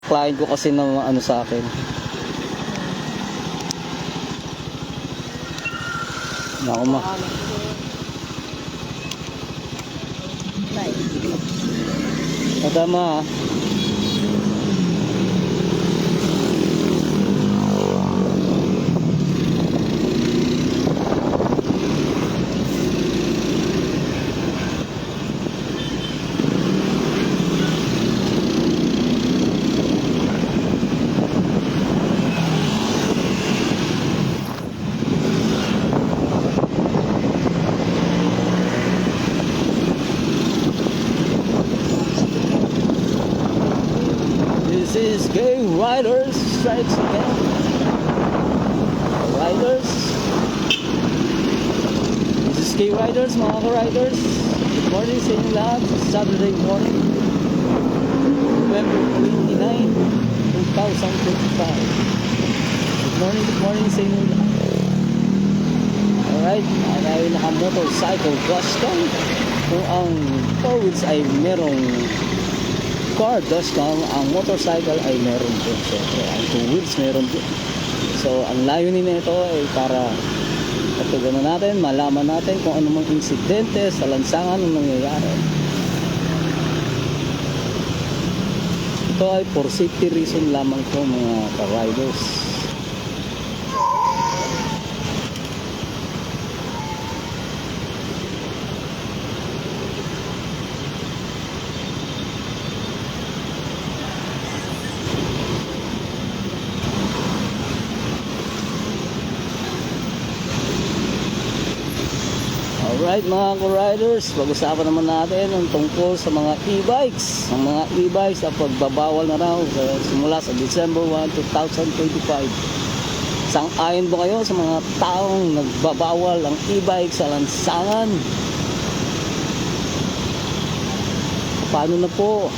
client ko kasi na ano sa akin. Naku ma. Tama ha. This is Gay Riders Strikes Again. Riders. This is Gay Riders, mga ka-riders. Good morning sa inyo lahat. Saturday morning, November 29, 2025. Good morning sa inyo lahat. Alright, tayo naka-motorcycle dashcam. Kung ang 4 wheels ay merong car dashcam, ang motorcycle ay meron din. Siyempre, ang 2 wheels meron din. So, ang layunin nito ay para patuganan natin, malaman natin kung ano mang insidente sa lansangan ang nangyayari. Ito ay for safety reason lamang po mga ka-riders. Alright mga ka-riders, pag-usapan naman natin ang tungkol sa mga e-bikes. Ang mga e-bikes na pagbabawal na raw simula sa December 1, 2025. Sang-ayon ba kayo sa mga taong nagbabawal ang e-bike sa lansangan? Paano na po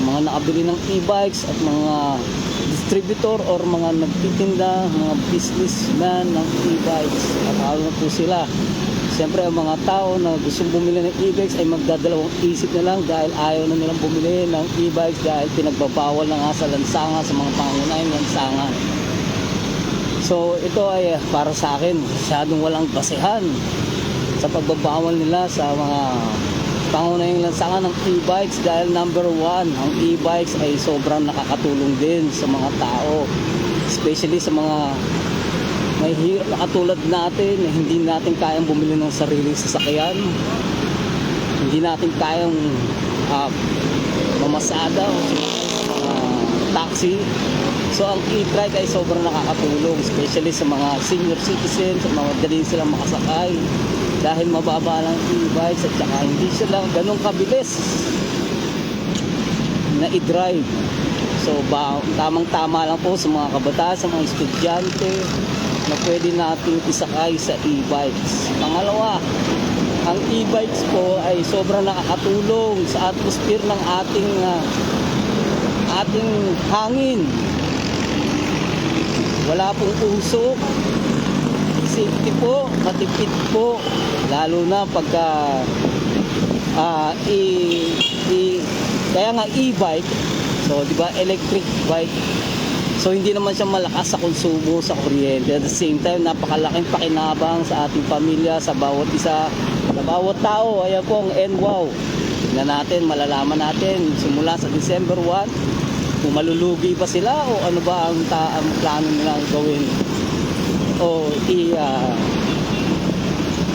ang mga nakabili ng e-bikes at mga distributor or mga nagtitinda, mga businessman ng e-bikes? Paano na po sila? Siyempre ang mga tao na gustong bumili ng e-bikes ay magdadalawang isip na lang dahil ayaw na nilang bumili ng e-bikes dahil pinagbabawal na nga sa lansangan, sa mga pangunahing lansangan. So ito ay para sa akin masyadong walang basehan sa pagbabawal nila sa mga pangunahing lansangan ng e-bikes dahil number 1, ang e-bikes ay sobrang nakakatulong din sa mga tao, especially sa mga may hirap na katulad natin na hindi natin kayang bumili ng sariling sasakyan, hindi natin kayang mamasada o taxi. So ang e-trike ay sobrang nakakatulong, especially sa mga senior citizens, sa mga madaling silang makasakay dahil mababa lang e-bikes at saka hindi sila ganun kabilis na i-drive. So tamang-tama lang po sa mga kabataan, sa mga estudyante na pwede nating isakay sa e-bikes. Pangalawa, ang e-bikes po ay sobrang nakakatulong sa atmosphere ng ating hangin. Wala pong usok, safety po, matipid po, lalo na pagka kaya nga e-bike, so di ba electric bike. So hindi naman siya malakas sa konsumo sa kuryente. At the same time, napakalaking pakinabang sa ating pamilya, sa bawat isa, sa bawat tao. Ayan po ang NWOW. Tingnan natin, malalaman natin simula sa December 1 kung malulugi ba sila o ano ba ang plano nilang gawin. O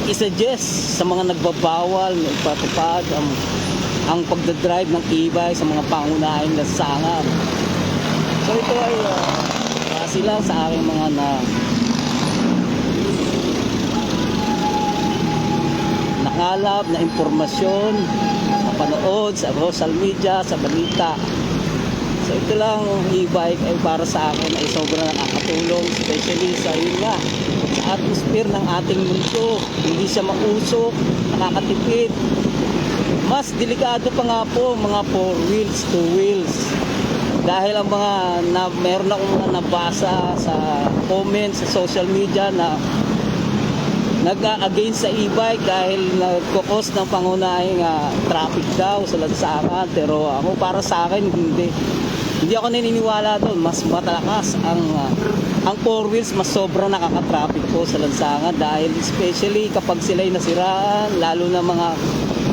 i-suggest sa mga nagbabawal na ipatupad ang pagdadrive ng e-bike sa mga pangunahing lansangan. So ito ay kasi lang sa aking mga nakalap na impormasyon, napanood sa social media, sa balita. So ito lang, e-bike ay para sa akin ay sobrang nakakatulong, especially sa yun nga, sa atmosphere ng ating mundo. Hindi siya mausok, nakakatipid. Mas delikado pa nga po mga 4 wheels, 2 wheels. Dahil ang meron akong mga nabasa sa comments sa social media na nag-against sa e-bike dahil nagkukos ng pangunahing traffic daw sa lansangan. Pero ako para sa akin hindi. Hindi ako naniniwala doon. Mas matalakas ang four wheels, mas sobrang nakaka-traffic po sa lansangan dahil especially kapag sila'y nasiraan, lalo na mga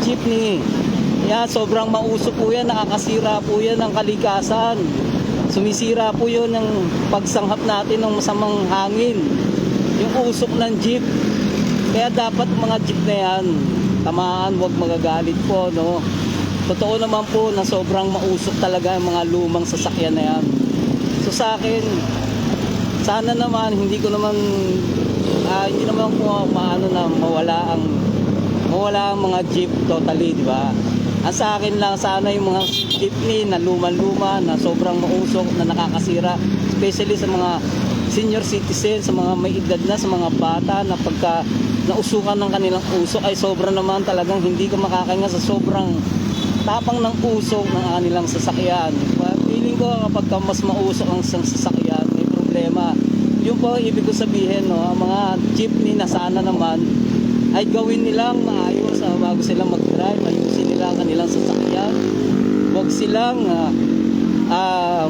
jeepney. Yan, sobrang mauso po yan, nakakasira po yan ng kalikasan. Sumisira po yun ng pagsanghap natin ng masamang hangin. Yung usok ng jeep. Kaya dapat mga jeep na yan, tamaan, huwag magagalit po, no? Totoo naman po na sobrang mausok talaga yung mga lumang sasakyan na yan. So sa akin, sana naman hindi naman po maano na mawala ang mga jeep totally, di ba? Ang sa akin lang sana yung mga jeepney na luman-luma na sobrang mausok na nakakasira, especially sa mga senior citizen, sa mga may edad na, sa mga bata na pagka nausukan ng kanilang usok ay sobrang naman talagang hindi ka makakahinga sa sobrang tapang ng usok ng kanilang sasakyan. Feeling ko kapag mas mausok ang isang sasakyan, may problema. Yun po ibig ko sabihin, no, ang mga jeepney na sana naman ay gawin nilang maayos bago silang mag-drive, ayusin nila ang kanilang sasakyan. Huwag silang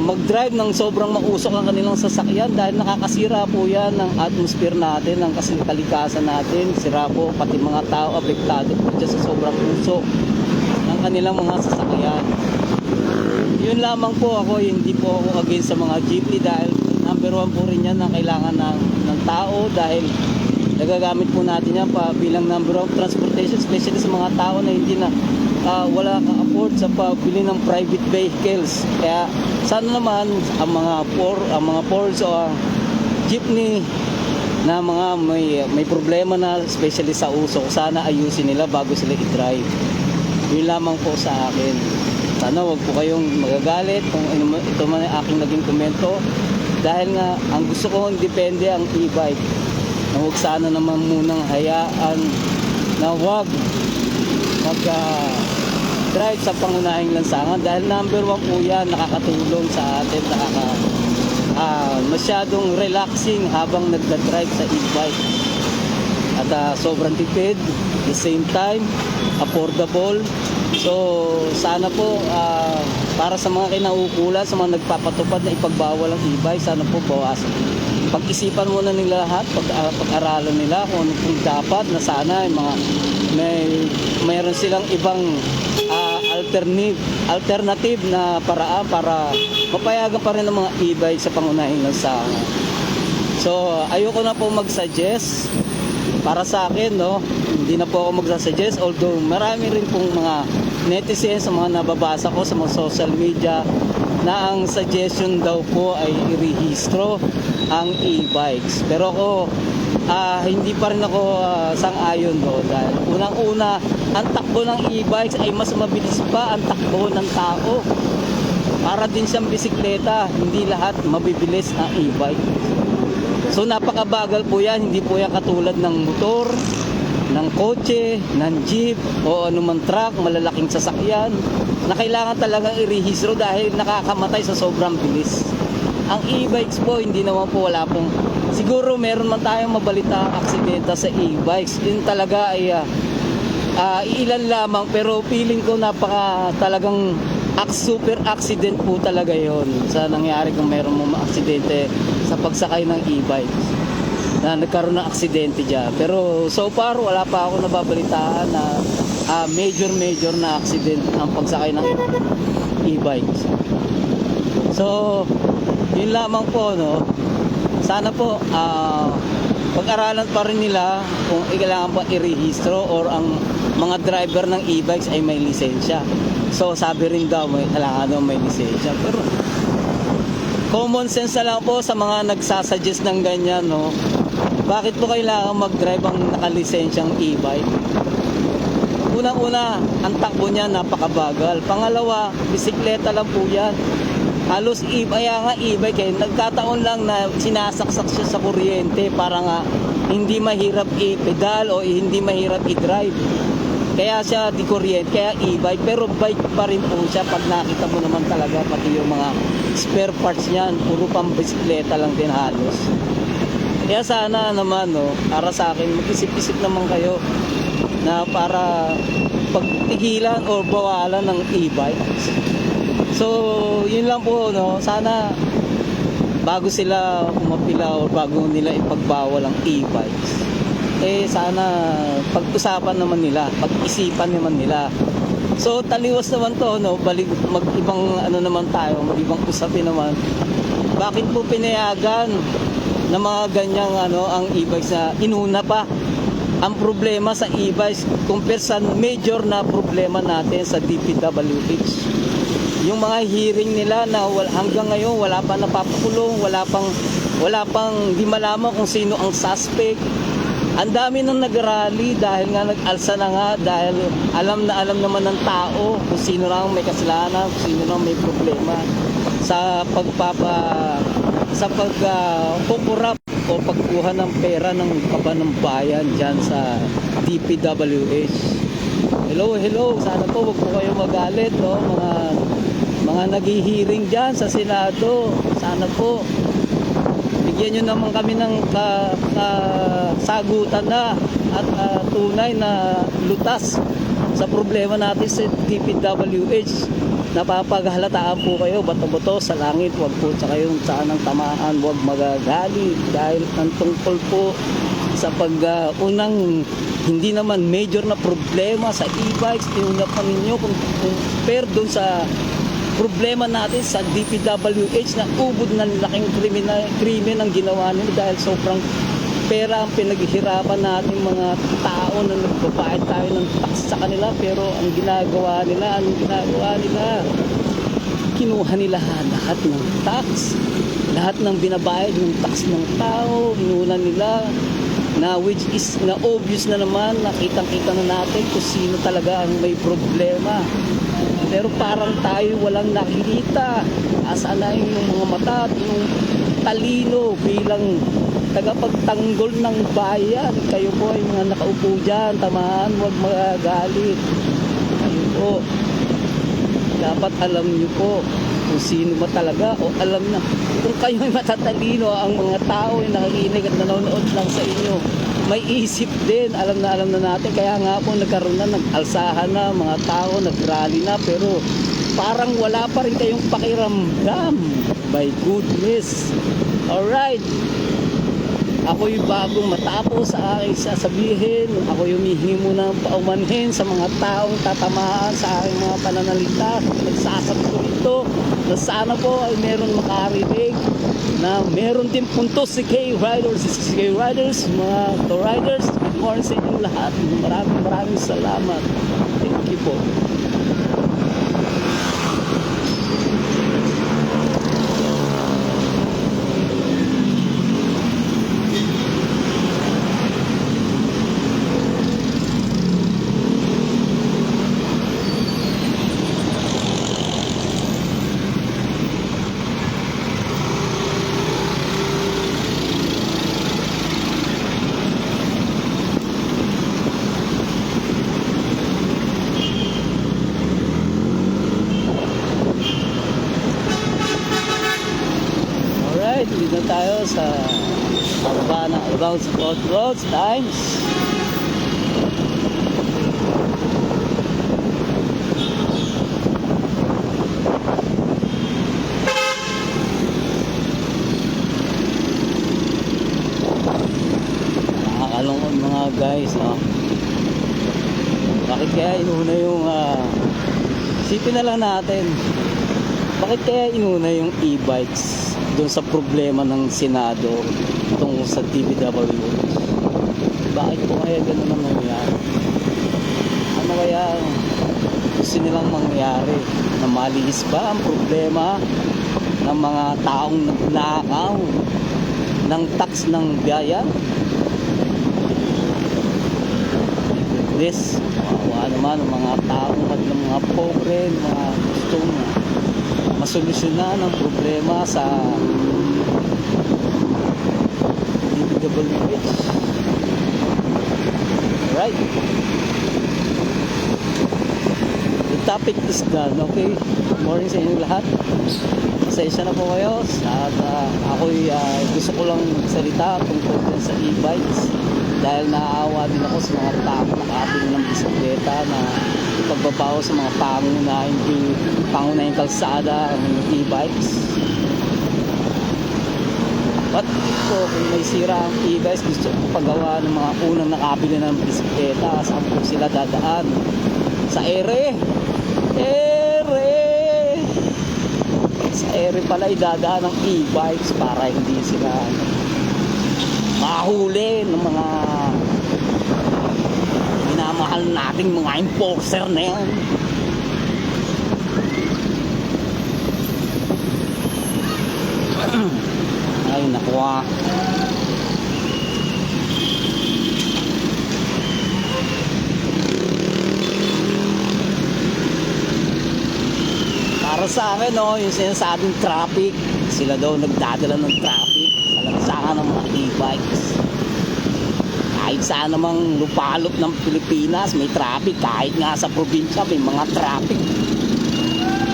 mag-drive ng sobrang mausok ang kanilang sasakyan dahil nakakasira po yan ng atmosphere natin, ng kalikasan natin. Sira po pati mga tao, apektado po dyan sa sobrang usok ng kanilang mga sasakyan. Yun lamang po ako, hindi po ako against sa mga jeepney dahil number one po rin yan na kailangan ng tao dahil nagagamit po natin yan bilang number of transportation, especially sa mga tao na hindi na wala ka-afford sa pabili ng private vehicles. Kaya sana naman ang mga Fords o jeepney na mga may problema na especially sa usok, sana ayusin nila bago sila i-drive. Yun lamang po sa akin. Sana wag po kayong magagalit kung ito man ang aking naging komento dahil nga ang gusto ko depende ang e-bike. Na huwag sana naman munang hayaan na huwag mag-drive sa pangunahing lansangan dahil number one po yan, nakakatulong sa atin, masyadong relaxing habang nagda-drive sa e-bike at sobrang tipid, at the same time affordable. So sana po para sa mga kinaukulan, sa mga nagpapatupad na ipagbawal ang e-bike, sana po bawasan. Pag-isipan muna nila lahat, pag-aralan nila kung ano kung dapat na sana yung mga mayroon silang ibang alternative na paraan para mapayagan pa rin ang mga e-bike sa pangunahing lansangan. So ayoko na po mag-suggest para sa akin, no, hindi na po ako magsasuggest, although marami rin pong mga netizens sa mga nababasa ko sa mga social media na ang suggestion daw po ay irehistro ang e-bikes. Pero ako hindi pa rin ako sang-ayon doon dahil unang-una ang takbo ng e-bikes ay mas mabilis pa ang takbo ng tao. Para din siyang bisikleta, hindi lahat mabibilis ang e-bike. So napakabagal po yan, hindi po yan katulad ng motor, ng kotse, ng jeep o anumang truck, malalaking sasakyan na kailangan talagang irehistro dahil nakakamatay sa sobrang bilis. Ang e-bikes po, hindi naman po, wala pong, siguro meron man tayong mabalita aksidente sa e-bikes. Yun talaga ay ilan lamang, pero feeling ko talagang super accident po talaga yon sa nangyari kung meron mo aksidente sa pagsakay ng e-bikes na nagkaroon ng aksidente dyan. Pero so far wala pa ako nababalitaan na major na accident ang pagsakay ng e-bikes. So yun lamang po, no. Sana po pag-aralan pa rin nila kung kailangan pa irehistro or ang mga driver ng e-bikes ay may lisensya. So sabi rin daw kailangan daw may lisensya. Pero common sense na lang po sa mga nagsasuggest ng ganyan, no. Bakit po kailangan mag-drive ang nakalisensyang e-bike? Unang-una, ang takbo niya napakabagal. Pangalawa, bisikleta lang po yan. Halos e-bike nagkataon lang na sinasaksak siya sa kuryente para nga hindi mahirap i-pedal o hindi mahirap i-drive. Kaya siya di kuryente, kaya e-bike, pero bike pa rin po siya pag nakita mo naman talaga pati yung mga spare parts niyan, puro pang bisikleta lang din halos. Kaya sana naman, no, para sa akin, mag-isip-isip naman kayo na para pagtigilan o bawalan ng e-bikes. So, yun lang po, no? Sana bago sila umapila o bago nila ipagbawal ang e-bikes, eh sana pag-usapan naman nila, pag-isipan naman nila. So, taliwas naman to, no? Balik, mag-ibang ano naman tayo, mag-ibang usapin naman. Bakit po pinayagan na mga ganyang ano, ang e-bikes na inuna pa? Ang problema sa e-bikes compare sa major na problema natin sa DPWH. Yung mga hearing nila na hanggang ngayon wala pa napapakulong, wala pang di malaman kung sino ang suspect. Ang dami nang nagrally dahil nga nag-alsa na nga, dahil alam naman ng tao kung sino lang may kasalanan, kung sino lang may problema sa pagkukurap o pagkuha ng pera ng kaban ng bayan dyan sa DPWH. Hello, sana po wag po kayo magalit, no? Mga naghihiring dyan sa Senado, sana po bigyan nyo naman kami ng sagutan na at tunay na lutas sa problema natin sa DPWH. Napapaghalataan po kayo, bato-bato sa langit, wag po sa kayong saan ng tamaan, wag magagalit dahil ang tungkol po sa unang hindi naman major na problema sa e-bikes, tinunap pa ninyo kung compare doon sa problema natin sa DPWH na ubod ng laking krimen ang ginawa nila dahil sobrang pera ang pinaghihirapan natin mga tao na nagbabayad tayo ng tax sa kanila, pero anong ginagawa nila? Kinuha nila lahat ng tax, lahat ng binabayad ng tax ng tao, inuna nila na which is na obvious na naman, nakitang-kita na natin kung sino talaga ang may problema. Pero parang tayo walang nakikita. Asa na yung mga mata at yung talino bilang tagapagtanggol ng bayan. Kayo po ay mga nakaupo dyan, tamaan, huwag magagalit. Kayo po, dapat alam nyo po kung sino ba talaga, o alam na kung kayo ay matatalino, ang mga tao ay nakikinig at nanonood lang sa inyo, may isip din, alam na natin. Kaya nga po nagkaroon na, nag-alsahan na mga tao, nag-rally na, pero parang wala pa rin kayong pakiramdam. My goodness. Alright, ako'y bagong matapos sa aking sasabihin, ako'y humihingi muna ng paumanhin sa mga taong tatamaan sa aking mga pananalita. Nagsasabi ko ito na sana po ay meron makarinig na meron din puntos si K-Riders, mga to-riders. Good morning sa inyong lahat. Maraming salamat. Thank you po. Dito tayo sa Arbana Roads Times. Nakakalungkot mga guys, no? Bakit kaya inuna yung isipin na lang natin, bakit kaya inuna yung e-bikes doon sa problema ng Senado tungkol sa DPWH? Bakit po kaya gano'n ang nangyari? Ano kaya gusto nilang mangyari? Na malinis ba ang problema ng mga taong nagnakaw ng tax ng bayan? This, kawawa naman ang mga taong ng mga pobre, mga gustong masolusyonan ang problema sa DPWH. Alright. The topic is done, okay? Good morning sa inyo lahat. Pasensya na po kayo at ako'y gusto ko lang salita tungkol sa e-bikes. dahil naaawa din ako sa mga tao nakabili ng bisikleta na pagbabaw sa mga pangunahing kalsada ng e-bikes. At kung may sira ang e-bikes, gusto ko paggawa ng mga unang nakabili ng bisikleta. Saan po sila dadaan? Sa ere. Sa ere pala idadaan ng e-bikes para hindi sila mahuli ng mga minamahal nating mga enforcer na yan. Ay nakuha. Para sa akin, no, yung sinasabing traffic, sila daw nagdadala ng traffic sa lansangan ng mga e-bikes. Kahit saan namang lupalop ng Pilipinas may traffic, kahit nga sa probinsya may mga traffic.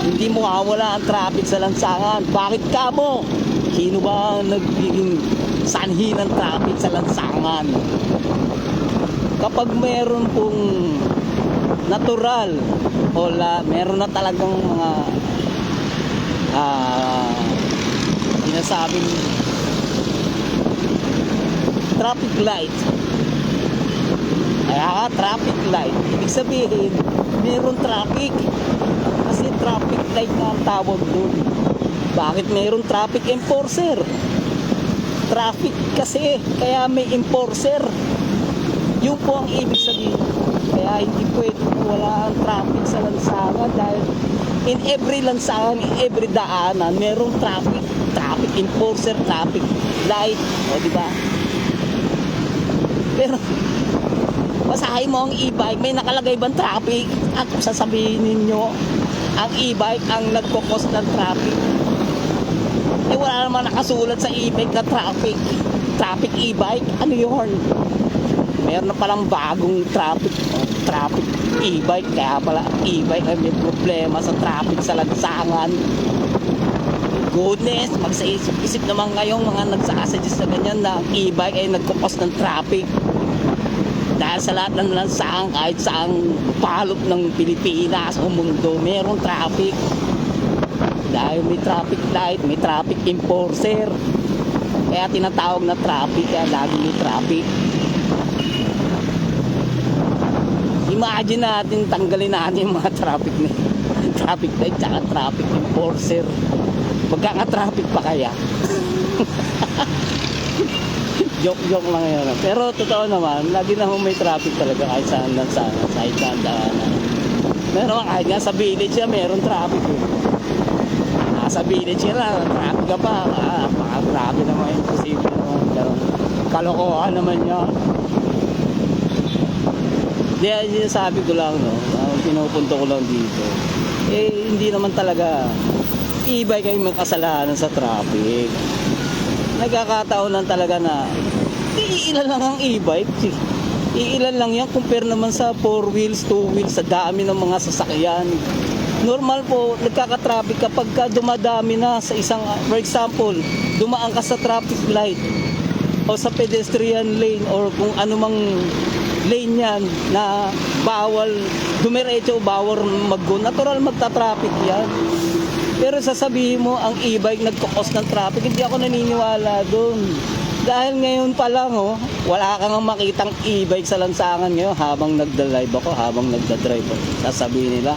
Hindi mo mawawala ang traffic sa lansangan. Bakit ka mo? Sino ba ang nagiging sanhi ng traffic sa lansangan? Kapag meron pong natural o meron na talagang mga sinasabing traffic light. Kaya traffic light, ibig sabihin meron traffic. Kasi traffic light na ang tawag doon. Bakit mayroong traffic enforcer? Traffic kasi, kaya may enforcer. Yun po ang ibig sabihin. Kaya hindi pwede wala ang traffic sa lansangan dahil in every lansangan, in every daanan, mayroong traffic. Traffic enforcer, traffic light. O, di ba? Pero, basahin mo ang e-bike, may nakalagay bang traffic? At sasabihin ninyo, ang e-bike ang nagkukos ng traffic. Eh wala naman nakasulat sa e-bike na traffic e-bike. Ano yun? Meron na palang bagong traffic e-bike. Kaya pala e-bike ay may problema sa traffic sa lansangan. Goodness, magsaisip naman ngayong mga nagsasuggest na ganyan na e-bike ay nagkukos ng traffic. Dahil sa lahat ng lansangan, kahit saang palop ng Pilipinas o mundo, merong traffic. Dahil may traffic light, may traffic enforcer. Kaya tinatawag na traffic, kaya lagi may traffic. Imagine natin, tanggalin natin yung mga traffic light tsaka traffic enforcer. Magkaka-traffic pa kaya? Joke lang yun. Pero totoo naman, lagi na may traffic talaga kahit saan lang sana, kahit saan daanan. Meron kahit nga sa village siya, meron traffic. Sa village nila, traffic ka pa. Grabe naman, imposible naman. Kalokohan naman yan. Hindi, sabi ko lang, no, pinupunto ko lang dito. Eh, hindi naman talaga e-bike kayo may kasalanan sa traffic. Nagkakataon lang talaga na iilan lang ang e-bike. Iilan lang yan compare naman sa 4 wheels, 2 wheels, sa dami ng mga sasakyan. Normal po, nagkaka-traffic kapag dumadami na sa isang, for example, dumaan ka sa traffic light o sa pedestrian lane or kung anumang lane yan na bawal dumiretso o bawal mag-go, natural magta-traffic yan. Pero sasabihin mo, ang e-bike nagkukos ng traffic, hindi ako naniniwala doon. Dahil ngayon pa lang, wala kang makitang e-bike sa lansangan ngayon habang nagda-drive ako, habang nagda-drive ako. Sasabihin nila,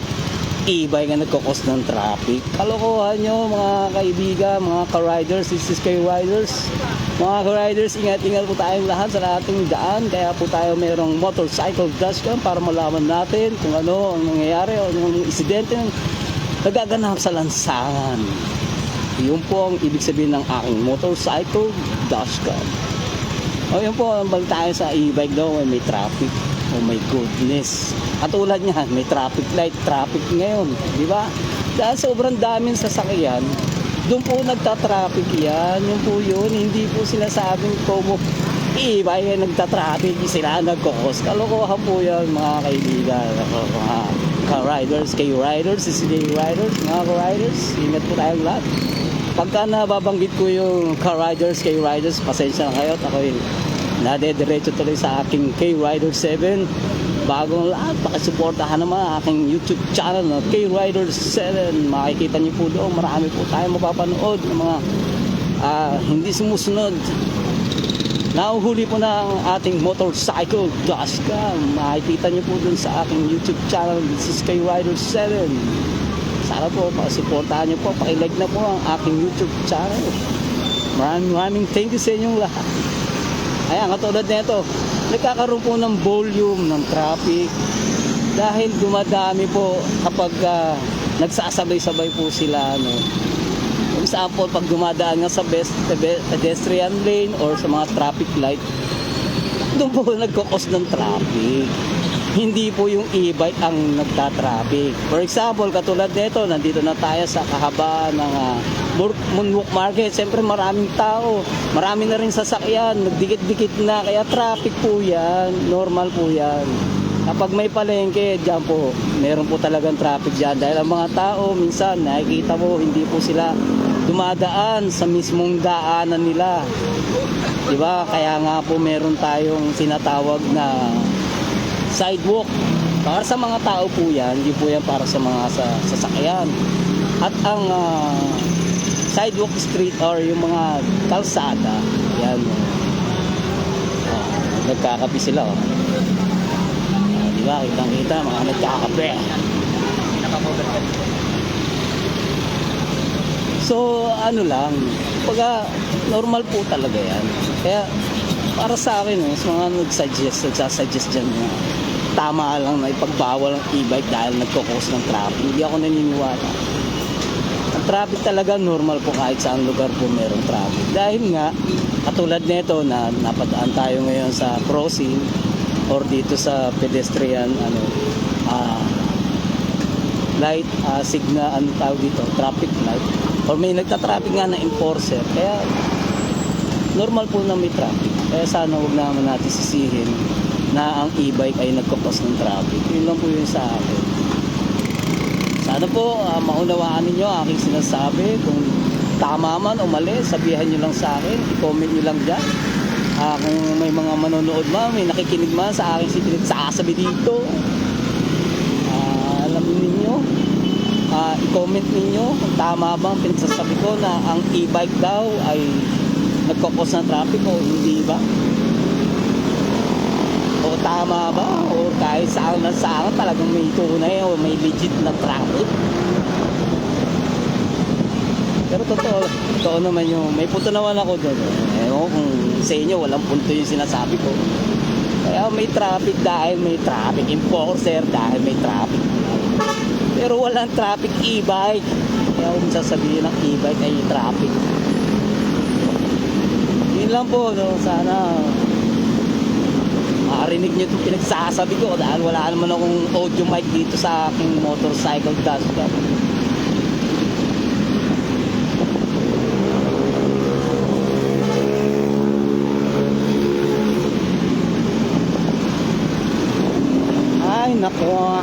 e-bike ang nagkukos ng traffic. Kalokohan nyo mga kaibigan, mga ka-riders, riders. Mga ka-riders, ingat-ingat po tayong lahat sa ating daan. Kaya po tayo mayroong motorcycle dashcam para malaman natin kung ano ang nangyayari o anong insidente ng nagaganap sa lansangan. Yun po ang ibig sabihin ng aking motorcycle dashcam. O yun po, balik tayo sa e-bike daw, may traffic. Oh my goodness. Katulad niyan, may traffic light, traffic ngayon, di ba? Dahil sobrang daming sasakyan, doon po nagta-traffic yan. Yun po yun, hindi po sinasabing como e-bike nagta-traffic, sila nagkukos. Kalokohan po yan mga kaibigan, mga ka-riders, kayo-riders, riders, mga ka-riders, ingat po tayong lahat. Pagka nababanggit ko yung ka-riders, kayo-riders, pasensya na kayo at ako'y nadediretso tuloy sa aking K-Rider 7. Bagong lahat, pakisuportahan naman ang aking YouTube channel na K-Rider 7. Makikita niyo po doon, marami po tayong mapapanood ng mga hindi sumusunod. Nahuhuli po na ang ating motorcycle dashcam. Makikita niyo po doon sa aking YouTube channel. This is K-Rider 7. Sana po, pakisuportahan niyo po, pakilike na po ang aking YouTube channel. Maraming thank you sa inyong lahat. Ayan, katulad nito, nagkakaroon po ng volume ng traffic dahil dumadami po kapag nagsasabay-sabay po sila. For example, pag dumadaan nga sa pedestrian lane or sa mga traffic light, doon po nagkakos ng traffic. Hindi po yung e-bike ang nagta-traffic. For example, katulad nito, nandito na tayo sa kahabaan ng Moonwalk Market. Siyempre maraming tao, marami na rin sasakyan, nagdikit-dikit na, kaya traffic po yan, normal po yan. Kapag may palengke, dyan po, meron po talagang traffic dyan. Dahil ang mga tao, minsan, nakikita mo, hindi po sila dumadaan sa mismong daanan nila. Diba? Kaya nga po meron tayong sinatawag na sidewalk. Para sa mga tao po yan, hindi po yan para sa mga sasakyan. At ang sidewalk street or yung mga kalsada, yan. Nagkakape sila. Diba? Kitang-kita, mga nagkakape. So, ano lang, pagka normal po talaga yan. Kaya, para sa akin, sa mga nagsasuggest dyan na tama lang na ipagbawal ang e-bike dahil nagkakos ng traffic. Hindi ako naniniwala. Ang traffic talaga normal po kahit saan lugar po merong traffic. Dahil nga, katulad nito na napadaan tayo ngayon sa crossing or dito sa pedestrian light, signal, ano tawag dito, traffic light. Or may nagta-traffic nga na enforcer. Kaya normal po na may traffic. Kaya sana huwag naman natin sisihin na ang e-bike ay nagkakos ng traffic. Yun lang po yun sa akin. Sana po maunawaan ninyo ang aking sinasabi. Kung tama man o mali, sabihan nyo lang sa akin. I-comment nyo lang dyan. Kung may mga manonood man, may nakikinig man sa aking pinagsasabi dito, alam ninyo, i-comment ninyo kung tama bang pinagsasabi ko na ang e-bike daw ay nagkakos ng traffic o hindi ba? O tama ba? O kahit saan na saan talagang may tunay o may legit na traffic? Pero totoo naman yung may punto naman ako doon. Ewan kung sa inyo walang punto yung sinasabi ko. Kaya may traffic dahil may traffic enforcer, dahil may traffic. Pero walang traffic e-bike. Kaya kung sasabihin ng e-bike ay traffic. Yun lang po, no? Sana makarinig nyo itong pinagsasabi ko dahil wala naman akong audio mic dito sa aking motorcycle dashcam. Ay, nako.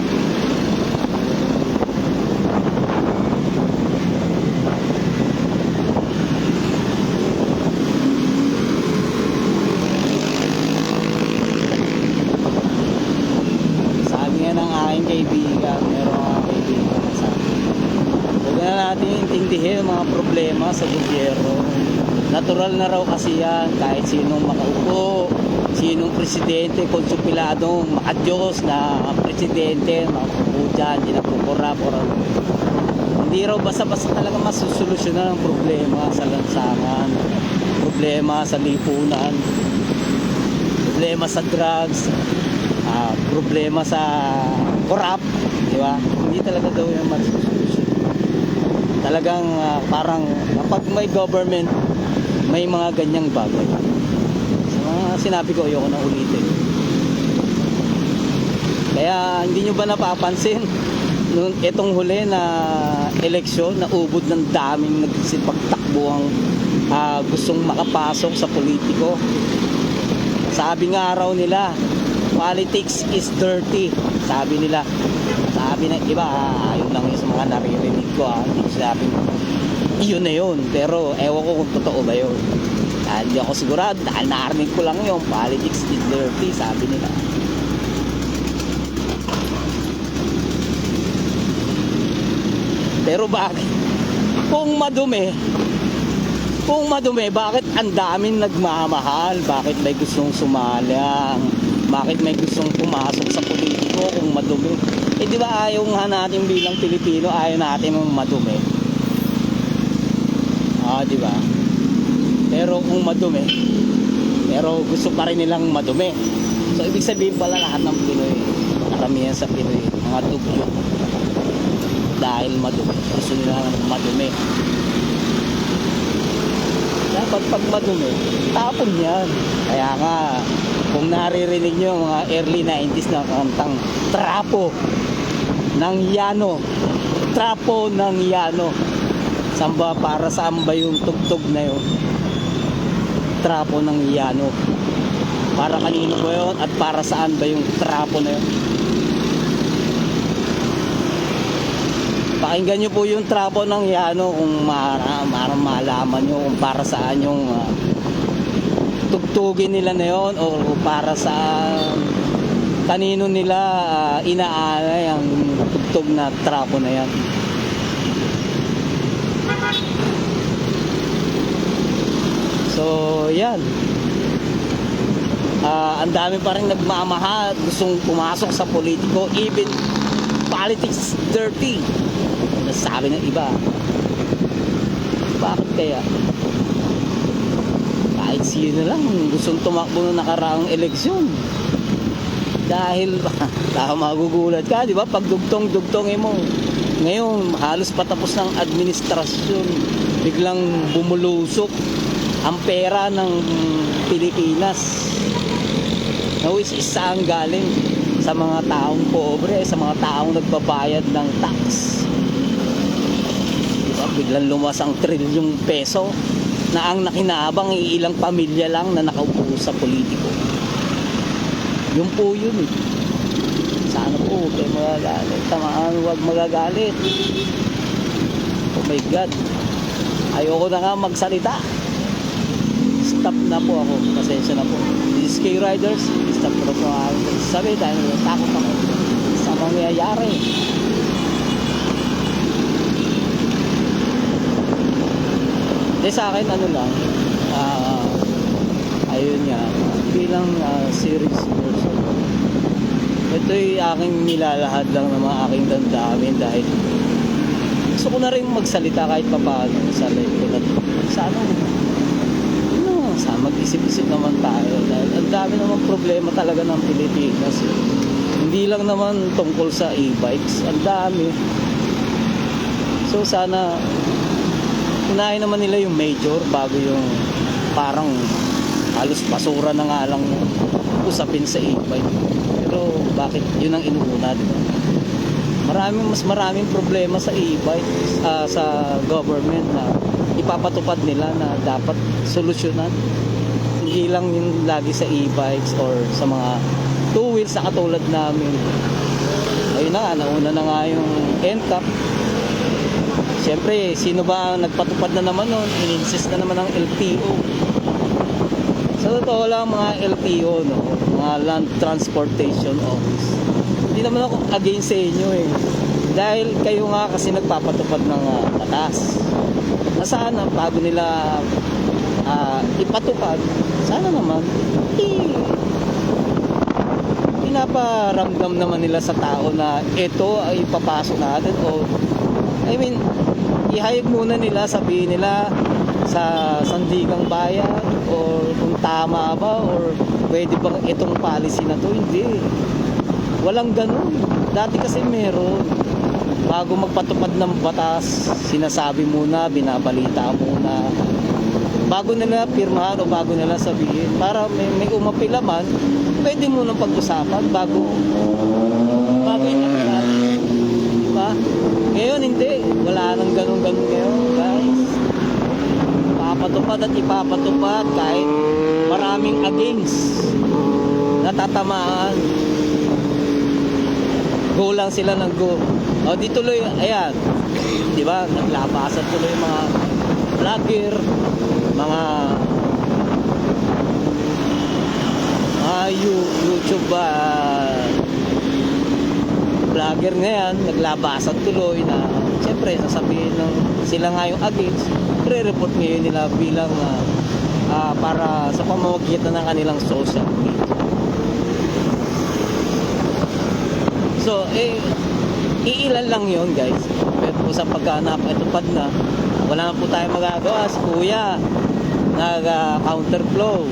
Kaibigan, meron mga kaibigan sa akin. Huwag na natin intindihin mga problema sa gobyerno. Natural na raw kasi yan, kahit sinong makaupo, sinong presidente, konsupiladong makadiyos na presidente, makaupo dyan, hindi na kukurap. Hindi raw basta-basta talaga masusolusyonan ang problema sa lansangan, problema sa lipunan, problema sa drugs, problema sa corrupt, di ba? Hindi talaga daw yung masolusyon. Talagang parang kapag may government, may mga ganyang bagay. So, mga sinabi ko, ayoko na ulitin. Kaya hindi nyo ba napapansin nung itong huli na eleksyon, na ubod ng daming nagsipagtakbuhang gustong makapasok sa politiko. Sabi nga araw nila, politics is dirty. Sabi nila, sabi ng iba, yun lang yung sa mga naririnig ko, hindi ko sabi yun na yun, pero ewan ko kung totoo ba yun. Hindi ako sigurado dahil narinig ko lang yung politics is dirty, sabi nila. Pero bakit? Kung madumi, bakit ang daming nagmamahal? Bakit may gustong sumalang? Bakit may gustong pumasok sa politiko kung madumi? Di ba ayaw nga natin bilang Pilipino, ayaw natin ng madumi? Di ba? Pero kung madumi, pero gusto pa rin nilang madumi. So ibig sabihin pala lahat ng Pinoy, karamihan sa Pinoy, mga dugyo. Dahil madumi, gusto nila madumi. Dapat pag madumi, tapon yan. Kaya nga, kung naririnig nyo mga early 90s na kantang Trapo ng Yano. Trapo ng Yano. Samba, para saan ba yung tugtog na yun? Trapo ng Yano. Para kanino ba yun? At para saan ba yung trapo na yun? Pakinggan nyo po yung trapo ng Yano kung malaman nyo kung para saan yung tugtugin nila na yun o para sa kanino nila inaalay ang tugtog na trapo na yan. So yan, ang dami pa rin nagmamahal, gustong pumasok sa politiko, even politics dirty, sabi ng iba. Bakit kaya? Kahit sino lang gustong tumakbo ng nakaraang eleksyon. Dahil magugulat ka, di ba? Pag dugtong-dugtongin mo, ngayon halos patapos ng administrasyon, biglang bumulusok ang pera ng Pilipinas. Na which is saan galing? Sa mga taong pobre, sa mga taong nagbabayad ng tax. Diba? Biglang lumas ang trilyong peso na ang nakinabang ilang pamilya lang na nakaupo sa politiko. Yun po yun eh. Sana po huwag kayo magagalit. Tamaan, huwag magagalit. Oh my God. Ayoko na nga magsalita. Stop na po ako. Pasensya na po. This is K-Riders. Stop na po ako. Sabi dahil takot ako sa mangyayari. Sa akin ano lang, ayun nga, bilang series person, ito'y aking nilalahad lang ng mga aking damdamin dahil gusto ko na rin magsalita kahit papaano sa life ko. Sana mag-isip-isip naman tayo dahil ang dami naman problema talaga ng Pilipinas. Hindi lang naman tungkol sa e-bikes, ang dami. So sana unahin naman nila yung major bago yung parang halos basura na nga lang usapin sa e-bike. Pero bakit yun ang inuuna, di ba? Mas maraming problema sa e-bike, sa government na ipapatupad nila na dapat solusyonan. Hindi lang yung lagi sa e-bikes or sa mga two wheels na katulad namin. Ayun na nga, nauna na nga yung NCAP. Siyempre, sino ba ang nagpatupad na naman nun? In-insist na naman ng LTO. Sa totoo lang mga LTO, no? Mga Land Transportation Office. Hindi naman ako against sa inyo eh. Dahil kayo nga kasi nagpapatupad ng batas. Na sana bago nila ipatupad, sana naman pinaparamdam naman nila sa tao na ito ay ipapasok natin o I mean, ihayag muna nila, sabihin nila sa sandigang bayan or kung tama ba or pwede bang itong policy na to. Hindi, walang ganun. Dati kasi meron, bago magpatupad ng batas, sinasabi muna, binabalita muna bago nila pirmahan o bago nila sabihin, para may umapila man, pwede munang pag-usapan bago inapilan, diba? Ngayon hindi, wala nang ganun-ganun ngayon, guys. Ipapatupad at ipapatupad kahit maraming against, natatamaan. Go lang sila ng go. O di tuloy, ayan, diba? Naglabasan tuloy mga vlogger, mga vlogger na yan, naglabasan tuloy na siyempre sasabihin ng sila nga yung against, re-report ngayon nila bilang para sa pamamagitan ng kanilang social media. So, iilan lang yon guys. Pero po sa pagka-napatupad na, wala na po tayo magagawa. Si Kuya, nag-counterflow.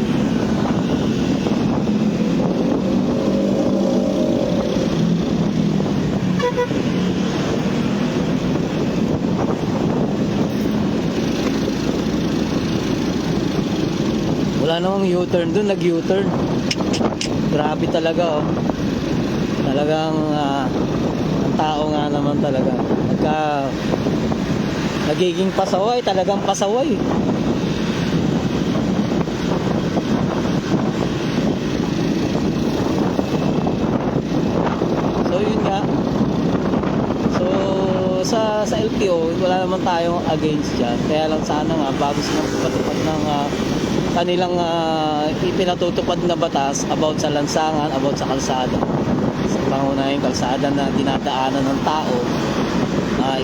Wala namang U-turn doon, nag-U-turn. Grabe talaga oh. Talagang ang tao nga naman talaga. Pagka nagiging pasaway, talagang pasaway. So yun nga. So sa LTO, wala naman tayong against dyan. Kaya lang sana nga, bago silang patupad ng kanilang ipinatutupad na batas about sa lansangan, about sa kalsada, sa pangunahing kalsada na dinadaanan ng tao,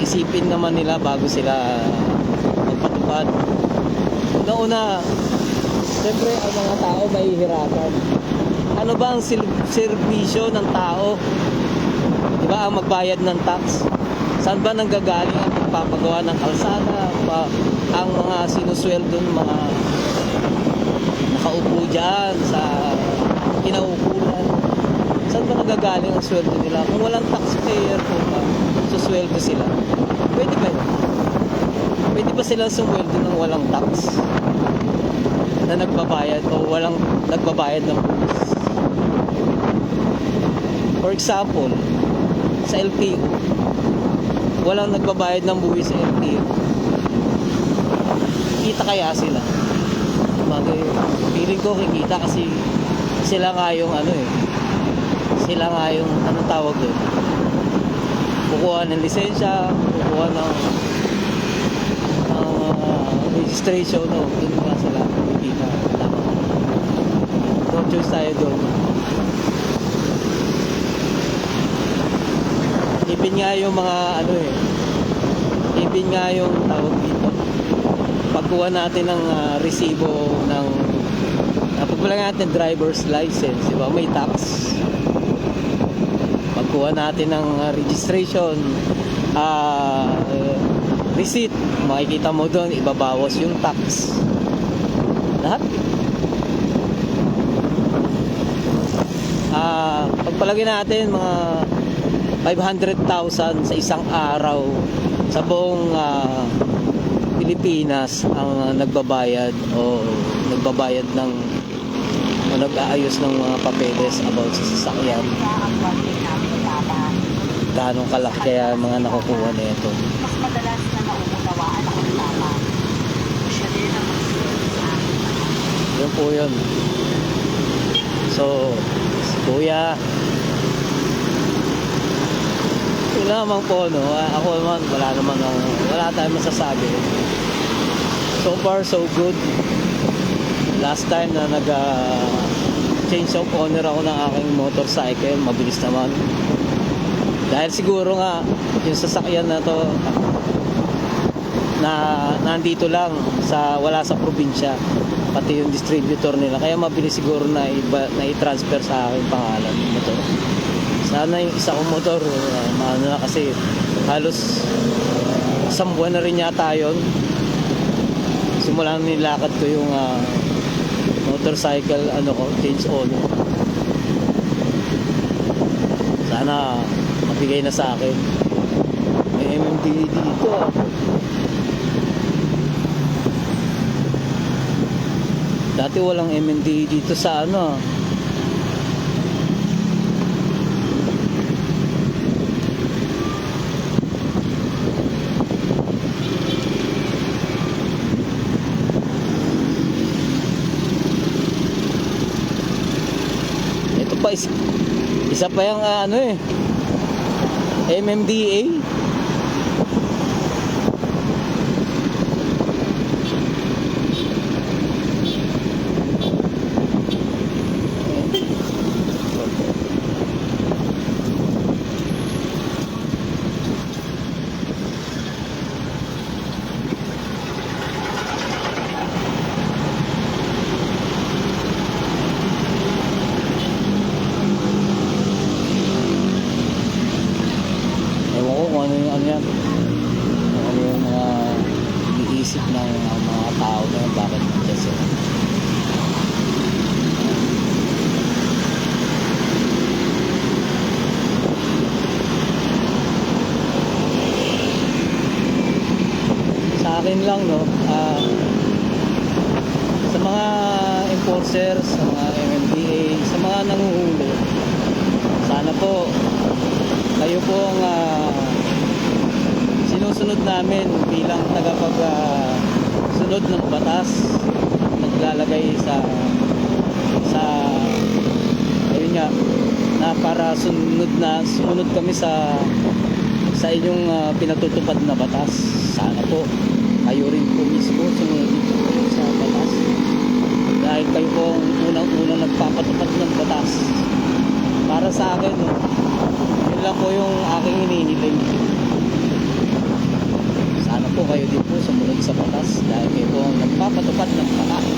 isipin naman nila bago sila magpatupad. Una-una, siyempre ang mga tao mahihirapan. Ano ba ang serbisyo ng tao? Diba ang magbayad ng tax? Saan ba nanggagaling ang pagpapagawa ng kalsada? Ang mga sinusweldo ng mga nakaupo dyan sa kinaukulan? Saan ba nagagaling ang sweldo nila? Kung walang taxpayer po ba, susweldo sila. Pwede ba yun? Pwede ba sila sumweldo ng walang tax? Na nagbabayad o walang nagbabayad ng pulis? For example, sa LTO, walang nagbabayad ng buwis sa LTO. Kita kaya sila? Feeling ko kikita kasi sila nga yung sila nga yung anong tawag doon, kukuha ng lisensya, kukuha ng registration, no? Doon nga sila kikita. No choice tayo doon. Ipin nga yung mga ipin nga yung tawag dito, pagkuha natin ng resibo ng pagkuha natin driver's license, diba? May tax. Pagkuha natin ng registration receipt, makikita mo doon, ibabawas yung tax. Lahat. Pagpalagay natin mga 500,000 sa isang araw sa buong Pilipinas ang nagbabayad o nagbabayad ng o nag-aayos ng mga papeles about sa sasakyan. Ganong kalaki kaya mga nakukuha na ito. Mas madalas na nauunawaan ang tama. Siya din ang mag-sales sa akin. Yun po yun. So, si Kuya, yun naman po, no? Ako naman, wala tayong masasabi. So far, so good. Last time na change of owner ako ng aking motorcycle, mabilis naman. Dahil siguro nga, yung sasakyan na to, na nandito lang, wala sa probinsya, pati yung distributor nila. Kaya mabilis siguro na i-transfer sa aking pangalan motor. Sana yung isa kong motor, maano na kasi halos isang buwan na rin yata yun. Simula nilakad ko yung motorcycle, change owner. Sana mabigay na sa akin. May MMDA dito Dati walang MMDA dito sa ito pa isa pa yung MMDA. lang, no, sa mga enforcers, sa mga MMDA, sa mga nanguhuli, sana po kayo po ang sinusunod namin bilang sunod ng batas, naglalagay sa ayun nga, na para sumunod kami sa inyong pinatutupad na batas. Sana po kayo rin po mismo sumunod dito sa batas, dahil kayo po ang unang-unang nagpapatupad ng batas. Para sa akin, yun lang po yung aking hinihiling. Sana po kayo din po sumunod sa batas, dahil kayo po ang nagpapatupad ng batas.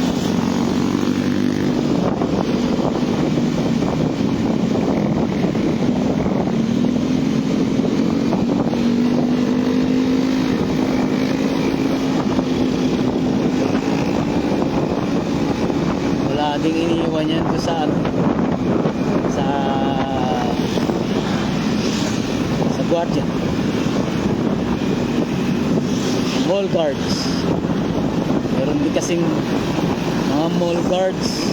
Wala ding iniiwan yan doon sa gwardiya, mall guards. Meron din kasing mga mall guards,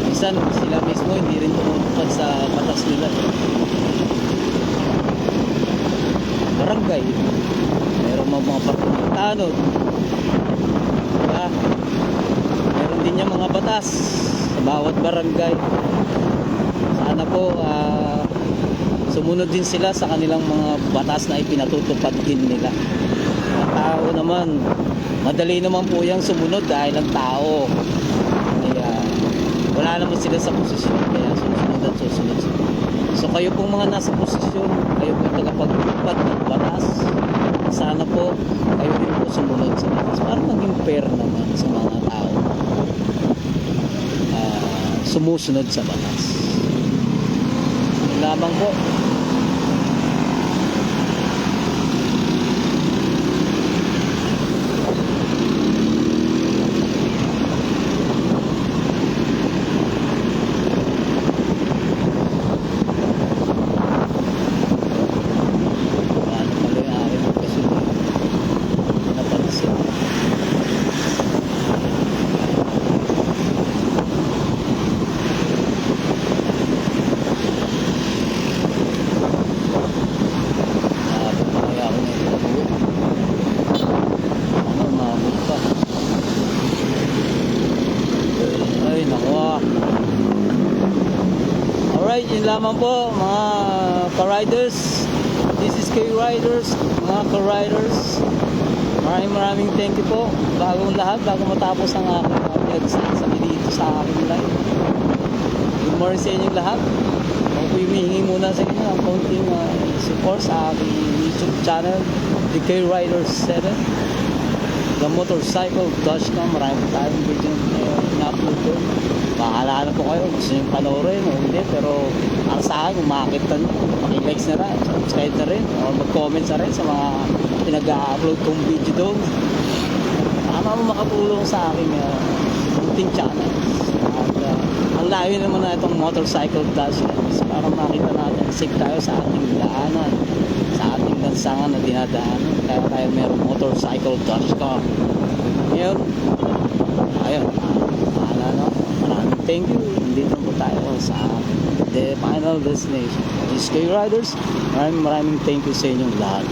minsan sila mismo hindi rin tumutupad sa batas nila. Barangay, meron mga tanod, diba? Meron din yung mga batas sa bawat barangay. Sana po sumunod din sila sa kanilang mga batas na ipinatutupad din nila. Ang tao naman, madali naman po yung sumunod dahil ang tao, kaya wala naman sila sa posisyon, kaya susunod. So kayo pong mga nasa posisyon, kayo po tagapagtupad ng batas, sana po kayo rin po sumunod sa batas para maging fair naman sa mga tao sumusunod sa batas. Yun lamang po. Alright, yun lamang po mga ka-riders. This is K-Riders, mga ka-riders. Maraming thank you po. Bago matapos ang aking vlog sa dito sa aking live. Good morning sa inyong lahat. Ako po humihingi muna sa inyo ang konting support sa aking YouTube channel, The K-Riders 7. The Motorcycle Dashcam. Maraming tayong video na-upload doon. Bahala na po kayo, gusto nyo panoorin o hindi, pero para sa akin, kung makakita nyo, paki-likes na rin, subscribe na rin, o mag-comment na rin sa mga pinag-upload kong video doon. Tama mo makatulong sa aking munting channel. At ang layo naman na itong Motorcycle Dashcam para makita natin, safe tayo sa ating daanan, sa ating lansangan na dinadaanan. Kaya tayo mayroong Motorcycle Dashcam. Ngayon, ayun, bahala na. Thank you. Dito po tayo sa the final destination. This K-Riders. Maraming thank you sa inyong lahat.